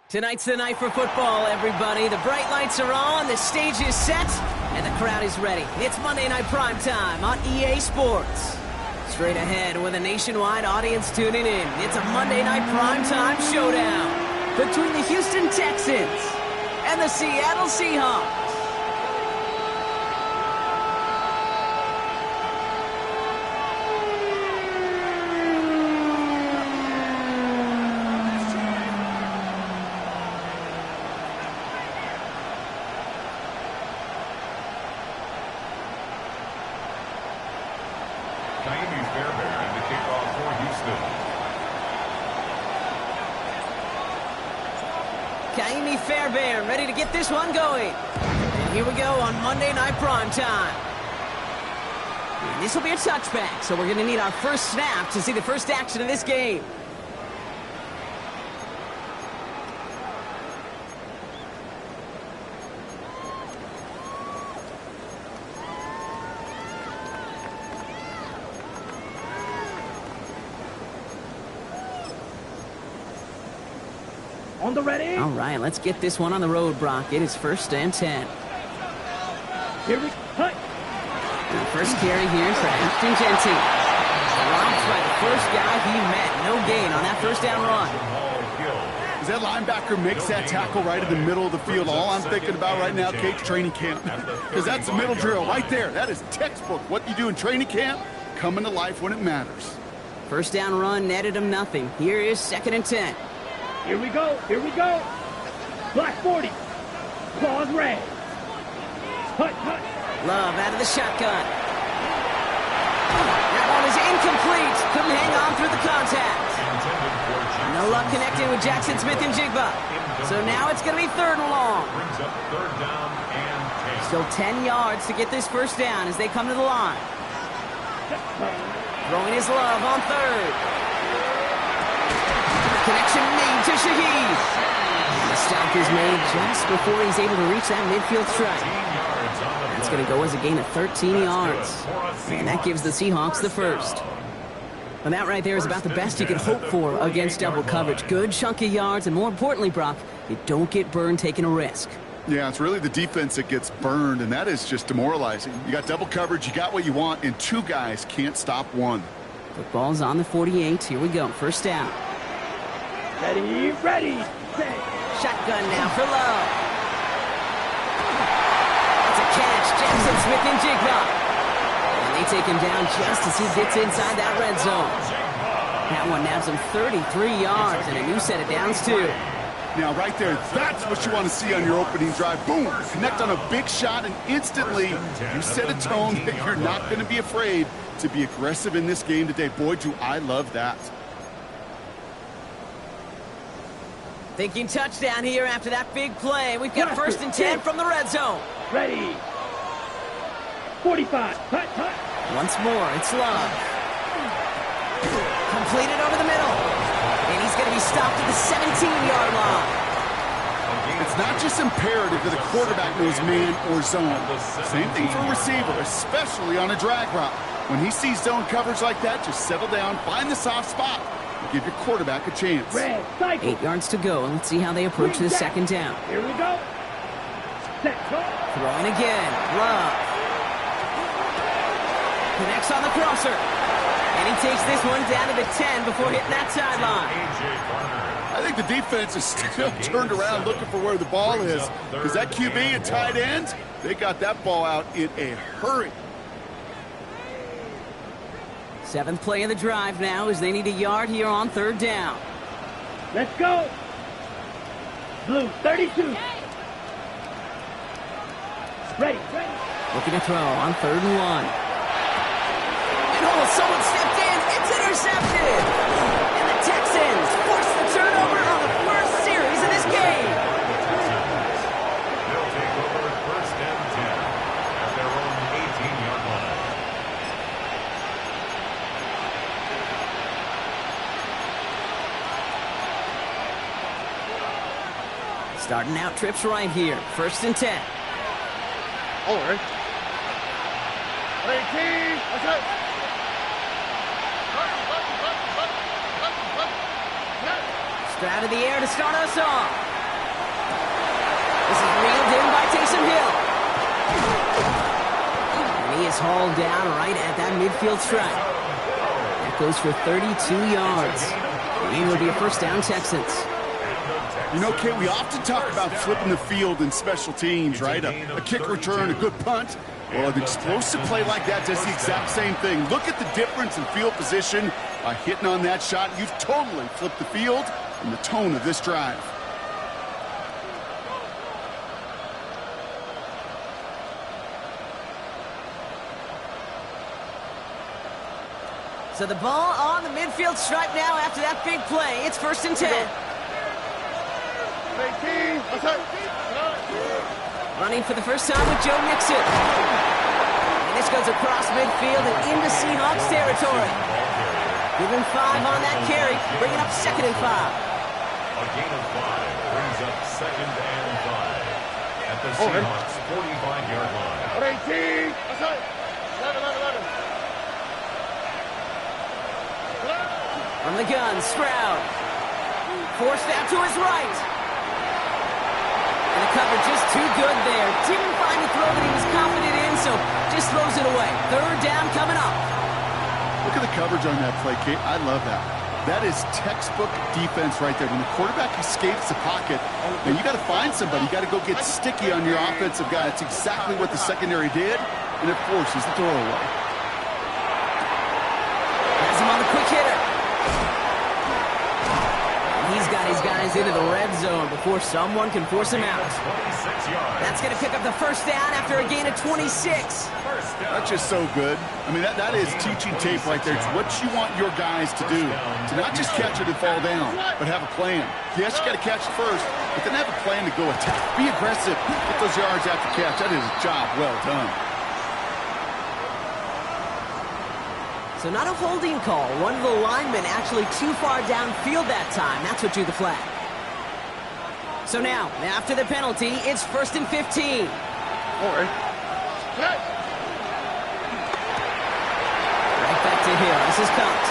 Tonight's the night for football, everybody. The bright lights are on, the stage is set, and the crowd is ready. It's Monday Night Prime Time on EA Sports. Straight ahead with a nationwide audience tuning in, it's a Monday Night Prime Time showdown between the Houston Texans and the Seattle Seahawks. Fairbairn ready to get this one going. And here we go on Monday Night Prime Time. And this will be a touchback, so we're going to need our first snap to see the first action of this game. On the ready. All right, let's get this one on the road, Brock. It is 1st and 10. Here we go. The first carry here is for Ashton Genty. Dropped by the first guy he met. No gain on that first down run. As that linebacker makes that tackle right in the middle of the field, all I'm thinking about right now, Kate's training camp. Because that's the middle drill right there. That is textbook. What you do in training camp, coming to life when it matters. First down run netted him nothing. Here is 2nd and 10. Here we go. Here we go. Black 40. Claws red. Hut, hut. Love out of the shotgun. That one is incomplete. Couldn't hang on through the contact. No luck connecting with Jackson Smith and Jigba. So now it's going to be 3rd and long. Still 10 yards to get this first down as they come to the line. Throwing his Love on 3rd. Connection made to Shaheed. The stop is made just before he's able to reach that midfield strike. That's going to go as a gain of 13 yards. And that gives the Seahawks the first. And that right there is about the best you could hope for against double coverage. Good chunky yards, and more importantly, Brock, you don't get burned taking a risk. Yeah, it's really the defense that gets burned, and that is just demoralizing. You got double coverage, you got what you want, and 2 guys can't stop one. Football's on the 48. Here we go. First down. Ready, ready, set. Shotgun now for Love. That's a catch. Jackson Smith and Jigba. And they take him down just as he gets inside that red zone. That one nabs him 33 yards and a new set of downs, too. Now, right there, that's what you want to see on your opening drive. Boom! Connect on a big shot, and instantly you set a tone that you're not going to be afraid to be aggressive in this game today. Boy, do I love that. Thinking touchdown here after that big play. We've got 1st and 10 from the red zone. Ready. 45. Hut, hut. Once more, it's Love. Completed over the middle. And he's going to be stopped at the 17-yard line. It's not just imperative that a quarterback knows man or zone. Same thing for a receiver, especially on a drag route. When he sees zone coverage like that, just settle down, find the soft spot. Give your quarterback a chance. 8 yards to go. Let's see how they approach this 2nd down. Here we go. Set, go. Throwing again. Love. Connects on the crosser. And he takes this one down to the 10 before hitting that sideline. I think the defense is still turned around looking for where the ball is. Because that QB and tight ends, they got that ball out in a hurry. 7th play of the drive now as they need a yard here on 3rd down. Let's go. Blue, 32. Ready. Looking to throw on 3rd and 1. And someone stepped in. It's intercepted. And the Texans force the turnover on the first series of this game. They'll take over 1st and 10 at their own 18-yard line. Starting out trips right here. 1st and 10. All right. 18. Let's go. Straight out of the air to start us off. This is reeled in by Taysom Hill. And he is hauled down right at that midfield stripe. That goes for 32 yards. And it will be a first down, Texans. You know, Kate, we often talk about flipping the field in special teams, right? A kick return, a good punt. Well, an explosive play like that does the exact same thing. Look at the difference in field position by hitting on that shot. You've totally flipped the field and the tone of this drive. So the ball on the midfield stripe now after that big play. It's 1st and 10. Running for the first time with Joe Mixon. And this goes across midfield and into Seahawks territory. Give him 5 on that carry, bringing up 2nd and 5. A gain of 5 brings up 2nd and 5 at the Seahawks 45-yard line. From the gun, Stroud. Forced out to his right. And the cover just too good there. Didn't find the throw that he was confident in, so just throws it away. 3rd down coming up. Look at the coverage on that play, Kate. I love that. That is textbook defense right there. When the quarterback escapes the pocket, then you got to find somebody. You got to go get sticky on your offensive guy. That's exactly what the secondary did, and it forces the throw away. Has him on the quick hitter. He's got his guys into the red zone before someone can force him out. That's going to pick up the first down after a gain of 26. That's just so good. I mean, that is teaching tape right there. It's what you want your guys to do. To not just catch it and fall down, but have a plan. Yes, you got to catch it first, but then have a plan to go attack. Be aggressive. Get those yards after catch. That is a job well done. So not a holding call. One of the linemen actually too far downfield that time. That's what drew the flag. So now, after the penalty, it's 1st and 15. Right back to Hill. This is Cunt.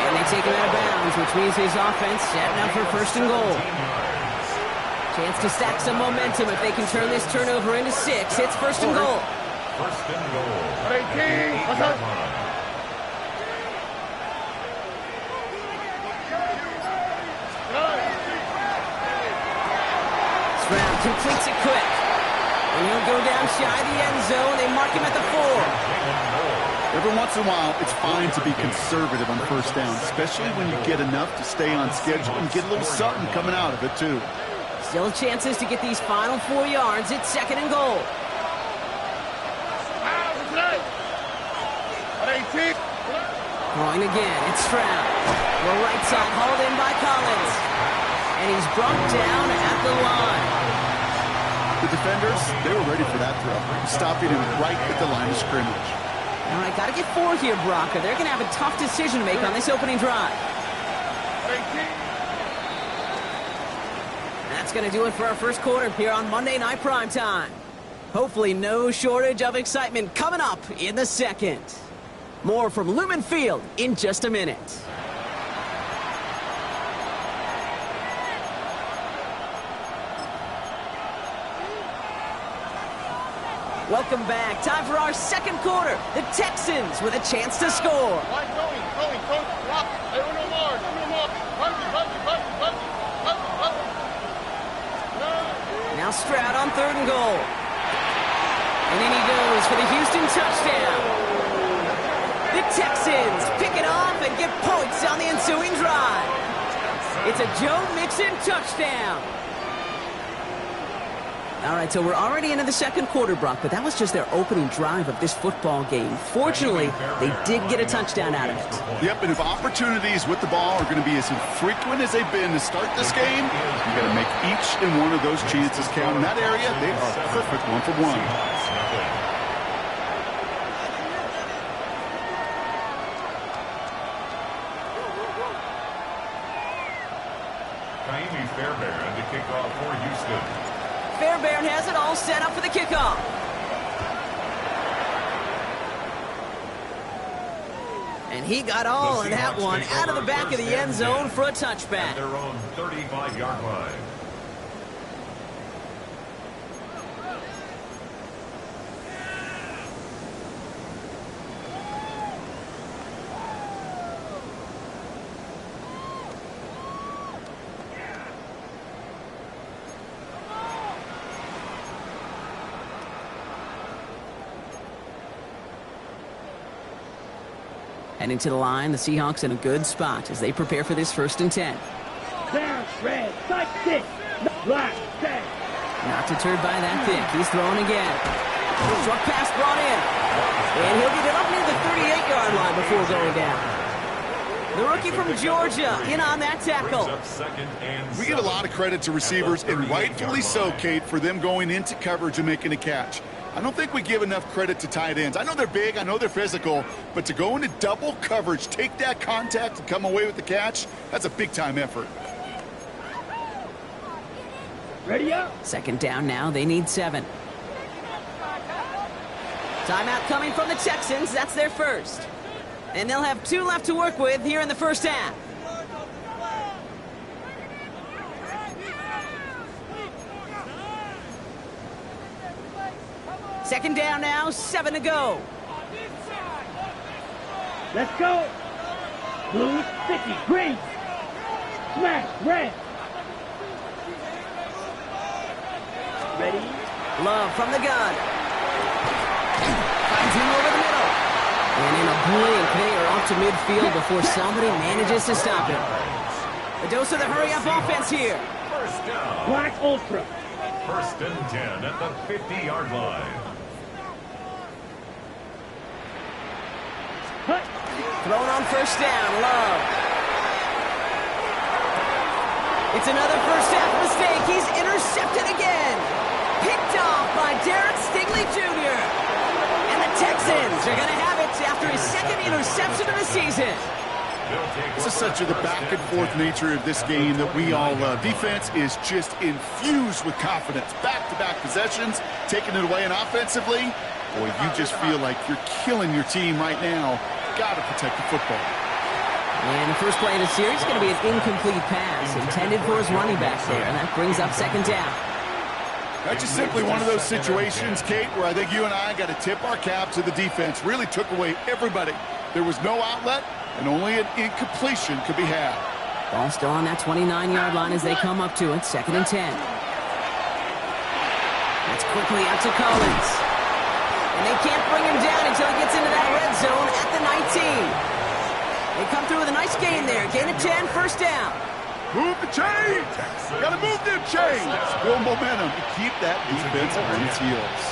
And they take him out of bounds, which means his offense setting up for 1st and goal. Chance to stack some momentum if they can turn this turnover into 6. It's 1st and goal. 1st and goal. Stroud completes it quick. And he'll go down shy of the end zone. They mark him at the 4. Every once in a while, it's fine to be conservative on 1st down, especially when you get enough to stay on schedule and get a little something coming out of it, too. Still chances to get these final 4 yards. It's 2nd and goal. Going again. It's Stroud. The right side hauled in by Collins. And he's brought down at the line. The defenders, they were ready for that throw. Stopping him right at the line of scrimmage. All right, got to get 4 here, Brock. They're going to have a tough decision to make on this opening drive. That's going to do it for our first quarter here on Monday Night Primetime. Hopefully no shortage of excitement coming up in the second. More from Lumen Field in just a minute. Welcome back. Time for our second quarter. The Texans with a chance to score. Now Stroud on 3rd and goal. And in he goes for the Houston touchdown. The Texans pick it off and get points on the ensuing drive. It's a Joe Mixon touchdown. All right, so we're already into the second quarter, Brock, but that was just their opening drive of this football game. Fortunately, they did get a touchdown out of it. Yep, and if opportunities with the ball are going to be as infrequent as they've been to start this game, you got to make each and one of those chances count. In that area, they are perfect 1 for 1. Fairbairn to kick off for Houston. Fairbairn has it all set up for the kickoff. And he got all of that one out of the back of the end zone for a touchback. At their own 35-yard line. Heading to the line, the Seahawks in a good spot as they prepare for this 1st and 10. Down, red, side 6, black, 10. Not deterred by that pick. He's throwing again. Short pass brought in. And he'll get it up near the 38-yard line before going down. The rookie from Georgia in on that tackle. We give a lot of credit to receivers, and rightfully so, Kate, for them going into coverage and making a catch. I don't think we give enough credit to tight ends. I know they're big, I know they're physical, but to go into double coverage, take that contact, and come away with the catch, that's a big-time effort. Ready up. 2nd down now. They need 7. Timeout coming from the Texans. That's their first. And they'll have 2 left to work with here in the 1st half. Second down now, 7 to go. Let's go. Blue, sticky, green. Smash, red. Ready? Love from the gun. Finds him over the middle. And in a blink, they are off to midfield before somebody manages to stop him. A dose of the hurry-up offense here. First down. Black Ultra. 1st and 10 at the 50-yard line. Hut. Thrown on 1st down, Love. It's another 1st half mistake. He's intercepted again. Picked off by Derek Stingley Jr. And the Texans are going to have it after his 2nd interception of the season. This is such the back-and-forth nature of this game that we all love. Defense is just infused with confidence. Back-to-back possessions, taking it away, and offensively, boy, you just feel like you're killing your team right now. Got to protect the football. And the first play of the series is going to be an incomplete pass intended for his running back there, and that brings up 2nd down. That's just simply one of those situations, Kate, where I think you and I got to tip our cap to the defense. Really took away everybody. There was no outlet, and only an incompletion could be had. Ball still on that 29-yard line as they come up to it, 2nd and 10. That's quickly out to Collins. And they can't bring him down until he gets into that red zone at the 19. They come through with a nice gain there. Gain of 10, 1st down. Move the chains! Gotta move them chains! Build momentum to keep that defense on its heels.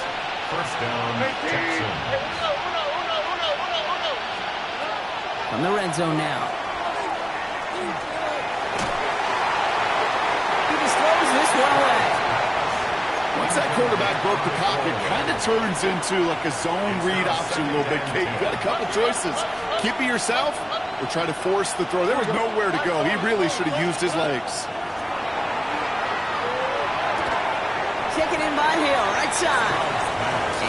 1st down, Texans. From the red zone now. He just throws this one away. Once that quarterback broke the pocket, kind of turns into like a zone read option a little bit, Kate. You got a couple choices. Keep it yourself or try to force the throw. There was nowhere to go. He really should have used his legs. Taken in by Hill, right side.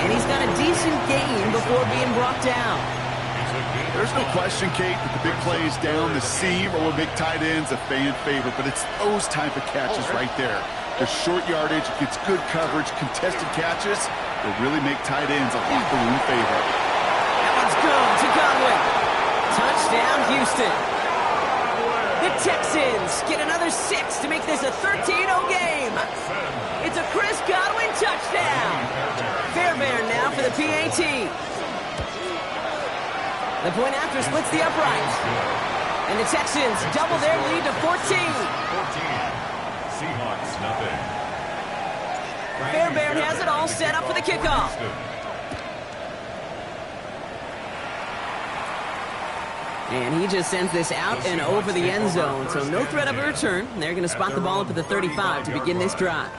And he's got a decent gain before being brought down. There's no question, Kate, that the big plays down the seam or will make tight ends a fan favorite, but it's those type of catches right there. The short yardage, gets good coverage, contested catches will really make tight ends a locker room favorite. That one's good to Godwin. Touchdown, Houston. The Texans get another 6 to make this a 13-0 game. It's a Chris Godwin touchdown. Fairbairn now for the PAT. The point after splits the uprights. And the Texans double their lead to 14. Seahawks, nothing. Fairbairn has it all set up for the kickoff. And he just sends this out and over the end zone, so no threat of a return. They're going to spot the ball up at the 35 to begin this drive.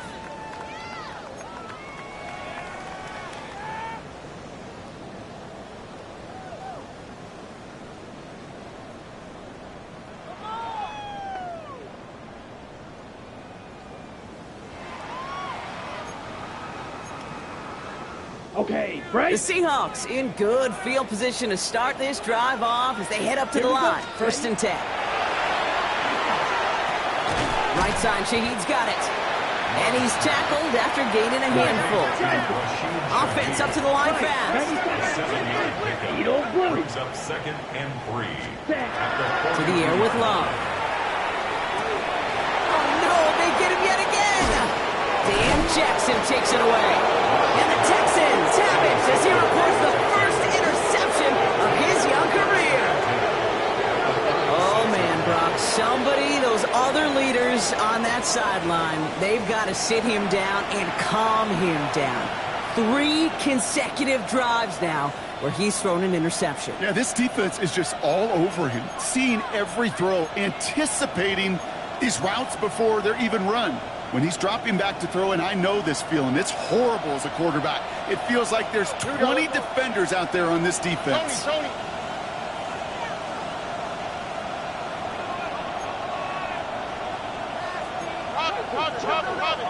Okay, The break. Seahawks in good field position to start this drive off as they head up to the line. 1st and 10. Right side, Shaheed's got it. And he's tackled after gaining a handful. Offense up to the line fast. Brings up 2nd and 3. To the air with Love. Oh no, they get him yet again. Dan Jackson takes it away. And the Texans have it as he reports the first interception of his young career. defenders on that sideline, they've got to sit him down and calm him down. 3 consecutive drives now where he's thrown an interception. Yeah, this defense is just all over him, seeing every throw, anticipating these routes before they're even run. When he's dropping back to throw, and I know this feeling, it's horrible as a quarterback. It feels like there's 20 defenders out there on this defense. Tony. Robin.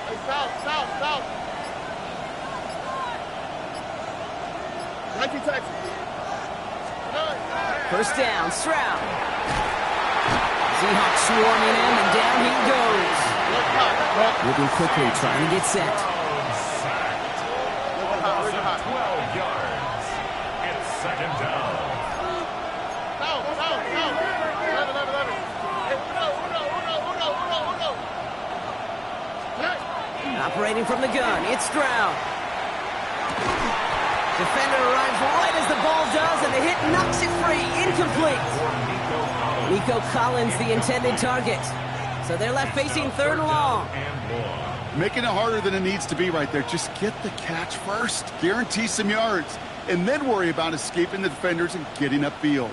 Hey, south. 19 Texas. First down, Stroud. Seahawks swarming him, and down he goes. Moving quickly, trying to get set. 12 yards. It's second down. Operating from the gun, it's Stroud. Defender arrives right as the ball does, and the hit knocks it free. Incomplete. Nico Collins, the intended target. So they're left facing third and long. Making it harder than it needs to be right there. Just get the catch first. Guarantee some yards. And then worry about escaping the defenders and getting upfield.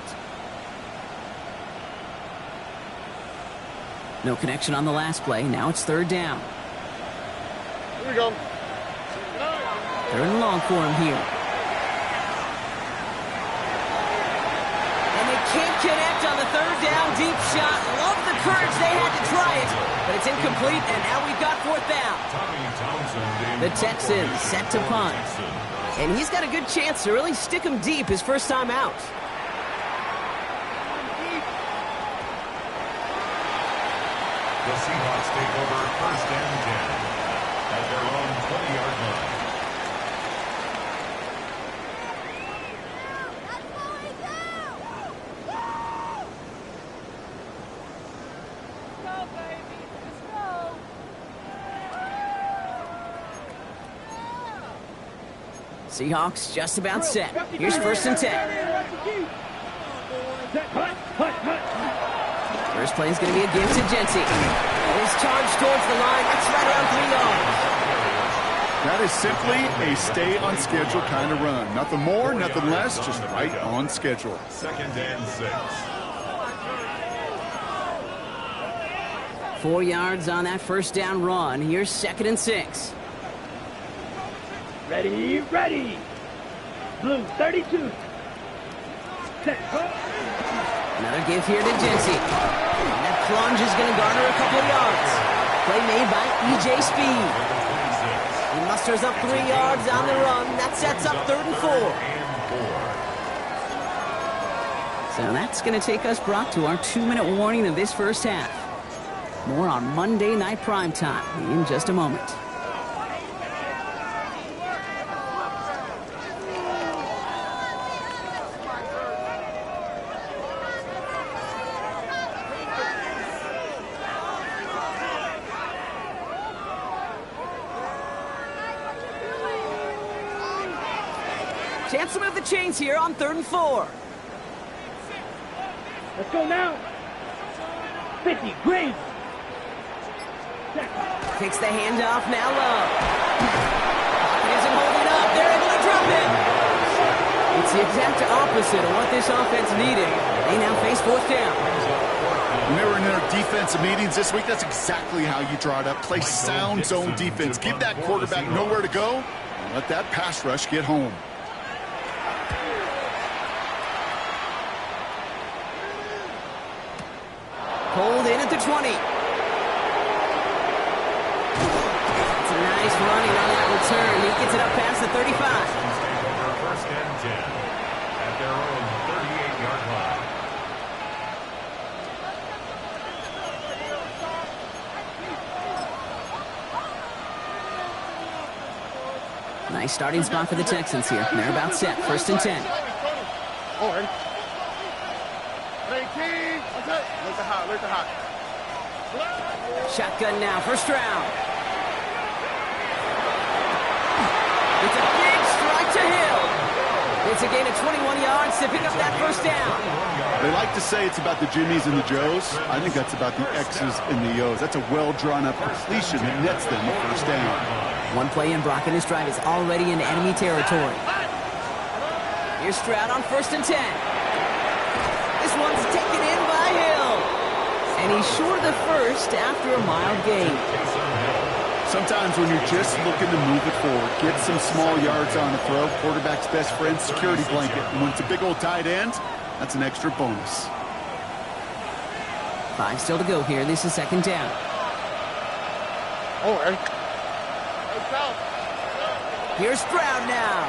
No connection on the last play. Now it's third down. Here we go. Third and long for him here. And they can't connect on the third down deep shot. Love the courage they had to try it, but it's incomplete, and now we've got fourth down. The Texans set to punt. And he's got a good chance to really stick him deep his first time out. The Seahawks take over first and 10 at their own 20-yard line. Seahawks just about set. Here's first and 10. First play is going to be a give to Jency. His charge towards the line. That's right around 3 yards. That is simply a stay on schedule kind of run. Nothing more, nothing less, just right on schedule. Second and 6. 4 yards on that first down run. Here's second and 6. Ready. Blue, 32. Set. Another give here to Jency. And that plunge is going to garner a couple of yards. Play made by E.J. Speed. He musters up 3 yards on the run. That sets up third and 4. So that's going to take us, Brock, to our 2-minute warning of this first half. More on Monday Night Primetime in just a moment. Chance to move the chains here on third and 4. Let's go now. 50, Green. Takes the handoff, now low. Pocket isn't holding up. They're able to drop him. It's the exact opposite of what this offense needed. They now face fourth down. When they were in their defensive meetings this week, that's exactly how you draw it up. Play sound zone defense. Give that quarterback nowhere to go, and let that pass rush get home. Pulled in at the 20. It's a nice running on that return. He gets it up past the 35. Take over first and 10 at their own 38-yard line. Nice starting spot for the Texans here. They're about set. First and 10. Alright. 19. Look at hot. Shotgun now, first round. It's a big strike to Hill. It's a gain of 21 yards to pick up that first down. They like to say it's about the Jimmies and the Joes. I think that's about the X's and the O's. That's a well-drawn-up completion that nets them the first down. One play in, Brock, and his drive is already in enemy territory. Here's Stroud on 1st and 10. This one's taken in by Hill. And he's short of the first after a mild gain. Sometimes when you're just looking to move it forward, get some small yards on the throw, quarterback's best friend, security blanket. And when it's a big old tight end, that's an extra bonus. 5 still to go here. This is 2nd down. Oh, Earn. Here's Stroud now.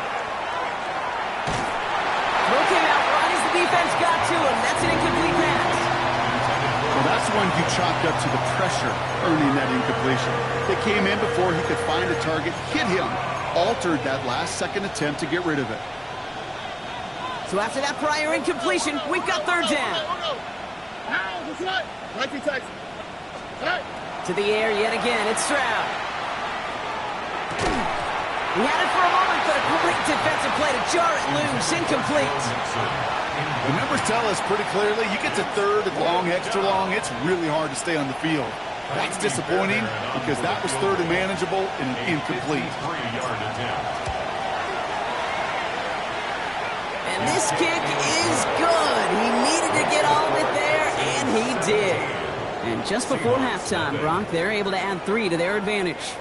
Throw came out right as the defense got to him. That's an incomplete pass. Well, that's one you chalked up to the pressure earning that incompletion. They came in before he could find a target, hit him, altered that last-second attempt to get rid of it. So after that prior incompletion, we've got 3rd down. To the air yet again, it's Stroud. He had it for a moment, but a great defensive play to jar it loose, incomplete. The numbers tell us pretty clearly, you get to 3rd and long, extra long, it's really hard to stay on the field. That's disappointing because that was 3rd and manageable and an incomplete. And this kick is good. He needed to get all of it there, and he did. And just before halftime, Brock, they're able to add 3 to their advantage.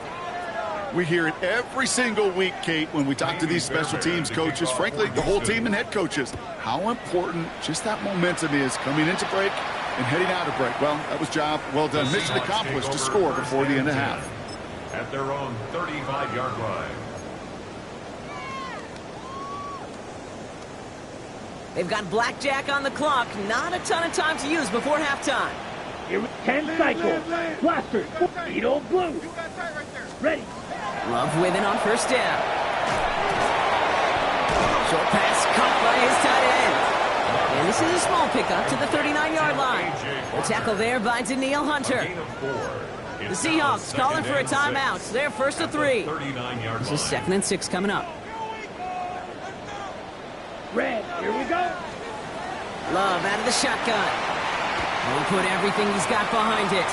We hear it every single week, Kate, when we talk to these special teams coaches, frankly, the whole team and head coaches, how important just that momentum is coming into break and heading out of break. Well, that was job well done. Mission accomplished to score before the end of half. At their own 35-yard line. They've got blackjack on the clock. Not a ton of time to use before halftime. Here with 10 cycles. Blasters. Speed old blue. Ready. Love with it on 1st down. Short pass caught by his tight end. And this is a small pickup to the 39-yard line. The tackle there by Danielle Hunter. The Seahawks calling for a timeout. They're 1st and 3. This is 2nd and 6 coming up. Red. Here we go. Love out of the shotgun. He'll put everything he's got behind it.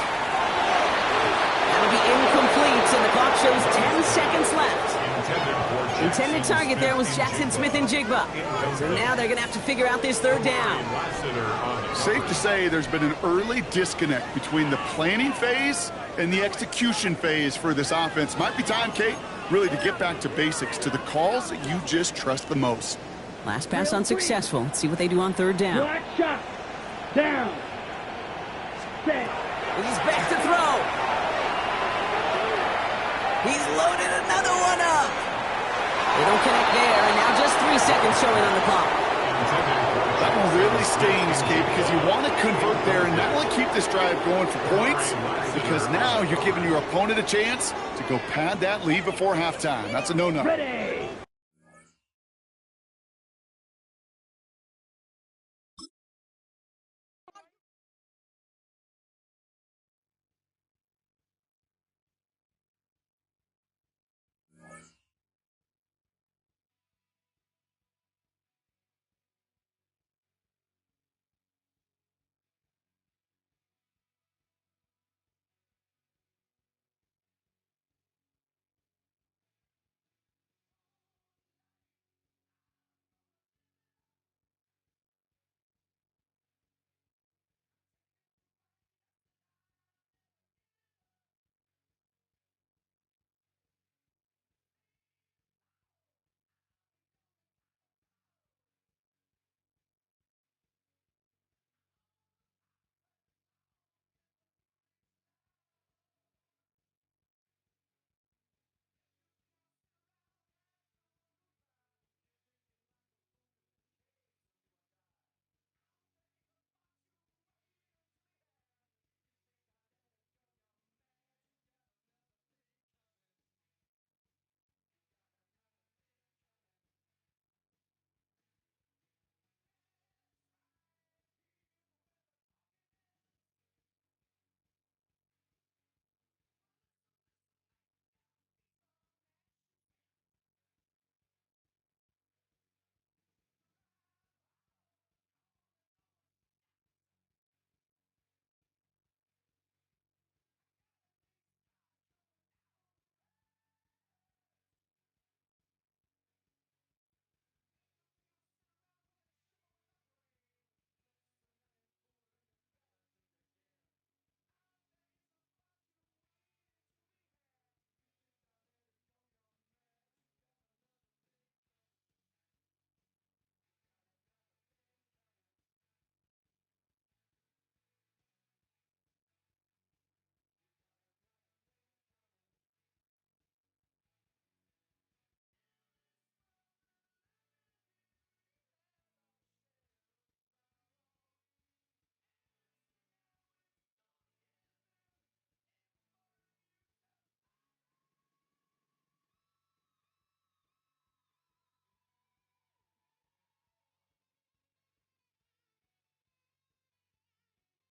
That'll be incomplete, and the clock shows 10 seconds left. Intended target there was Jackson Smith and Jigba. So now they're going to have to figure out this 3rd down. Safe to say there's been an early disconnect between the planning phase and the execution phase for this offense. Might be time, Kate, really to get back to basics, to the calls that you just trust the most. Last pass unsuccessful. Let's see what they do on 3rd down. Black shot. Down. Set. He's back to throw. He's loaded another one up. They don't connect there, and now just 3 seconds showing on the clock. That one really stings, Kate, because you want to convert there and not only keep this drive going for points, because now you're giving your opponent a chance to go pad that lead before halftime. That's a no-no. Ready.